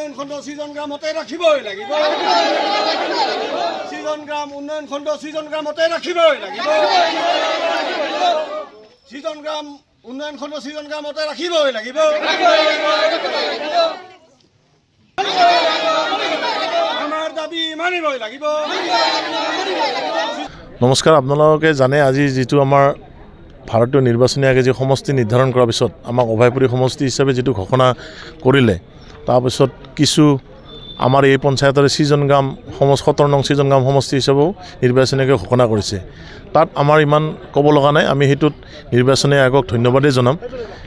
উন্নয়ন খণ্ড সৃজন গ্রামতে রাখিবই লাগিব সৃজন গ্রাম উন্নয়ন খণ্ড সৃজন গ্রামতে রাখিবই লাগিব সৃজন গ্রাম উন্নয়ন খণ্ড সৃজন গ্রামতে রাখিবই লাগিব আমাৰ দাবী মানিবই লাগিব। নমস্কাৰ, আপোনালোকে জানে আজি যেটো আমাৰ ভাৰতীয় নিৰ্বাচনী আয়োগে যে সমষ্টি নিৰ্ধাৰণ কৰাৰ পিছত আমাক অভয়পুৰী সমষ্টি হিচাপে যেটো ঘোষণা কৰিলে তাৰপিছত কিছু আমাৰ এই পঞ্চায়তৰ সৃজন গ্ৰাম 17 নং সৃজন গ্ৰাম সমষ্টি হিচাপেও নিৰ্বাচনী আয়োগে ঘোষণা কৰিছে। তাত আমাৰ ইমান ক'ব লগা নাই, আমি হেতুত নিৰ্বাচনী আয়োগক ধন্যবাদেই জনাম।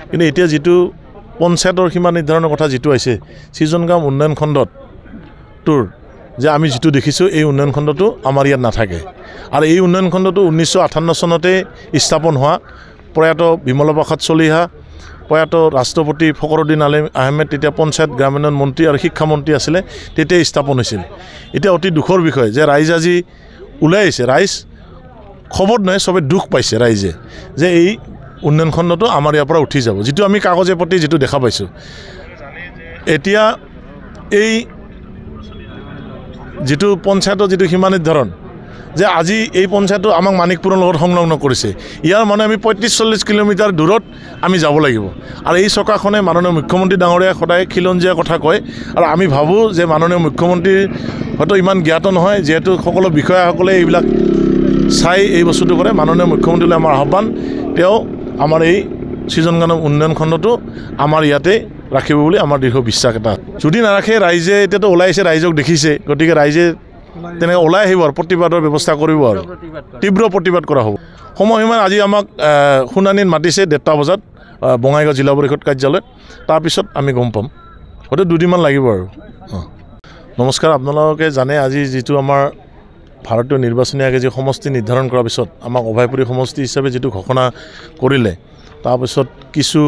কিন্তু এতিয়া যেটো পঞ্চায়তৰ সীমা নিৰ্ধাৰণৰ কথা যেটো আছে সৃজন গ্ৰাম উন্নয়ন খণ্ডত তোৰ যে আমি যেটো দেখিছোঁ এই উন্নয়ন খণ্ডটো আমাৰ ইয়াত নাথাকে আৰু এই উন্নয়ন খণ্ডটো 1958 চনতে স্থাপন হোৱা প্ৰয়াত বিমলা প্ৰসাদ চলিহা প্ৰয়াত ৰাষ্ট্ৰপতি ফখৰুদ্দিন আলিম আহমেদ তেতিয়া পঞ্চায়ত গ্ৰামোন্নয়ন মন্ত্ৰী আৰু শিক্ষামন্ত্ৰী আছিলে, তেতিয়া স্থাপন হৈছিল। এতিয়া অতি দুখৰ বিষয় যে ৰাইজ আজি ওলাই আহিছে, ৰাইজ খবৰ নহয় চবে দুখ পাইছে ৰাইজে যে এই উন্নয়ন খণ্ডটো আমাৰ ইয়াৰ পৰা উঠি যাব, যেটো আমি কাগজে প্ৰতি যেটো দেখা পাইছোঁ। এতিয়া এই যেটো পঞ্চায়তৰ যেটো সীমা নিৰ্ধাৰণ যে আজি এই পঞ্চায়তটো আমাক মানিকপুৰৰ লগত সংলগ্ন কৰিছে, ইয়াৰ মানে আমি 35-40 কিলোমিটাৰ দূৰত আমি যাব লাগিব। আৰু এই চকাখনে মাননীয় মুখ্যমন্ত্ৰী ডাঙৰীয়াই সদায় খিলঞ্জীয়া কথা কয় আৰু আমি ভাবোঁ যে মাননীয় মুখ্যমন্ত্ৰী হয়তো ইমান জ্ঞাত নহয়, যিহেতু সকলো বিষয়াসকলে এইবিলাক চাই এই বস্তুটো কৰে। মাননীয় মুখ্যমন্ত্ৰীলৈ আমাৰ আহ্বান, তেওঁ আমাৰ এই সৃজন গ্ৰাম উন্নয়ন খণ্ডটো আমাৰ ইয়াতে ৰাখিব বুলি আমাৰ দৃঢ় বিশ্বাস এটা। যদি নাৰাখে ৰাইজে এতিয়াতো ওলাই আহিছে, ৰাইজক দেখিছে, গতিকে ৰাইজে তেনেকৈ ওলাই আহিব আৰু প্ৰতিবাদৰ ব্যৱস্থা কৰিব আৰু তীব্ৰ প্ৰতিবাদ কৰা হ'ব। সময়সীমা আজি আমাক শুনানিত মাতিছে 1:30 বজাত বঙাইগাঁও জিলা পৰিষদ কাৰ্যালয়ত, তাৰপিছত আমি গম পাম, হয়তো 2 দিনমান লাগিব আৰু। নমস্কাৰ, আপোনালোকে জানে আজি যেটো আমাৰ ভাৰতীয় নিৰ্বাচনী আয়োগে যে সমষ্টি নিৰ্ধাৰণ কৰাৰ পিছত আমাক অভয়পুৰী সমষ্টি হিচাপে যেটো ঘোষণা কৰিলে তাৰপিছত কিছু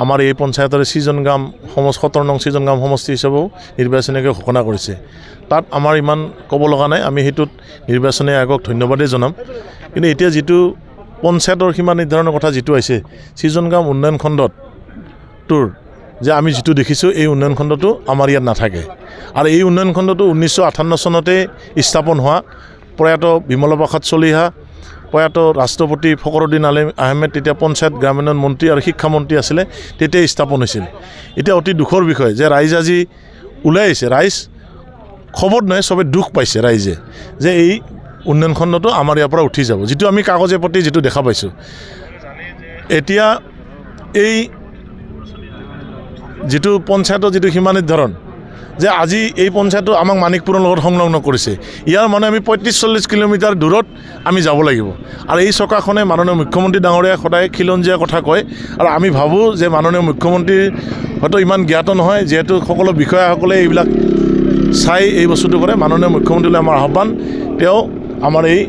আমাৰ এই পঞ্চায়তৰ সৃজন গ্ৰাম 17 নং সৃজন গ্ৰাম সমষ্টি হিচাপেও নিৰ্বাচনী আয়োগে ঘোষণা কৰিছে। তাত আমাৰ ইমান ক'ব লগা নাই, আমি হেতুত নিৰ্বাচনী আয়োগক ধন্যবাদেই জনাম। কিন্তু এতিয়া যেটো পঞ্চায়তৰ সীমা নিৰ্ধাৰণৰ কথা যেটো আছে সৃজন গ্ৰাম উন্নয়ন খণ্ডত তোৰ যে আমি যেটো দেখিছোঁ এই উন্নয়ন খণ্ডটো আমাৰ ইয়াত নাথাকে আৰু এই উন্নয়ন খণ্ডটো 1958 চনতে স্থাপন হোৱা প্ৰয়াত বিমলা প্ৰসাদ চলিহা প্ৰয়াত ৰাষ্ট্ৰপতি ফখৰুদ্দিন আলিম আহমেদ তেতিয়া পঞ্চায়ত গ্ৰামোন্নয়ন মন্ত্ৰী আৰু শিক্ষামন্ত্ৰী আছিলে, তেতিয়া স্থাপন হৈছিল। এতিয়া অতি দুখৰ বিষয় যে ৰাইজ আজি ওলাই আহিছে, ৰাইজ খবৰ নহয় চবে দুখ পাইছে ৰাইজে যে এই উন্নয়ন খণ্ডটো আমাৰ ইয়াৰ পৰা উঠি যাব, যেটো আমি কাগজে প্ৰতি যেটো দেখা পাইছোঁ। এতিয়া এই যেটো পঞ্চায়তৰ যেটো সীমা নিৰ্ধাৰণ যে আজি এই পঞ্চায়তটো আমাক মানিকপুৰৰ লগত সংলগ্ন কৰিছে, ইয়াৰ মানে আমি 35-40 কিলোমিটাৰ দূৰত আমি যাব লাগিব। আৰু এই চকাখনে মাননীয় মুখ্যমন্ত্ৰী ডাঙৰীয়াই সদায় খিলঞ্জীয়া কথা কয় আৰু আমি ভাবোঁ যে মাননীয় মুখ্যমন্ত্ৰী হয়তো ইমান জ্ঞাত নহয়, যিহেতু সকলো বিষয়াসকলে এইবিলাক চাই এই বস্তুটো কৰে। মাননীয় মুখ্যমন্ত্ৰীলৈ আমাৰ আহ্বান, তেওঁ আমাৰ এই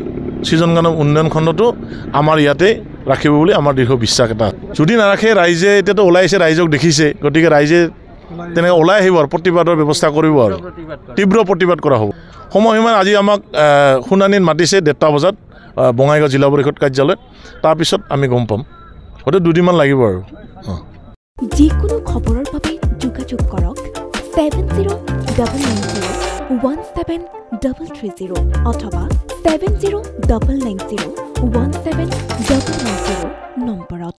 সৃজন গ্ৰাম উন্নয়ন খণ্ডটো আমাৰ ইয়াতে ৰাখিব বুলি আমাৰ দৃঢ় বিশ্বাস এটা। যদি নাৰাখে ৰাইজে এতিয়াতো ওলাই আহিছে, ৰাইজক দেখিছে, গতিকে ৰাইজে তেনেকৈ ওলাই আহিব আৰু প্ৰতিবাদৰ ব্যৱস্থা কৰিব আৰু তীব্ৰ প্ৰতিবাদ কৰা হ'ব। সময়সীমা আজি আমাক শুনানিত মাতিছে 1:30 বজাত বঙাইগাঁও জিলা পৰিষদ কাৰ্যালয়ত, তাৰপিছত আমি গম পাম, হয়তো 2 দিনমান লাগিব আৰু। যিকোনো খবৰৰ বাবে যোগাযোগ কৰক 7099017330 অথবা 7099017990 নম্বৰত।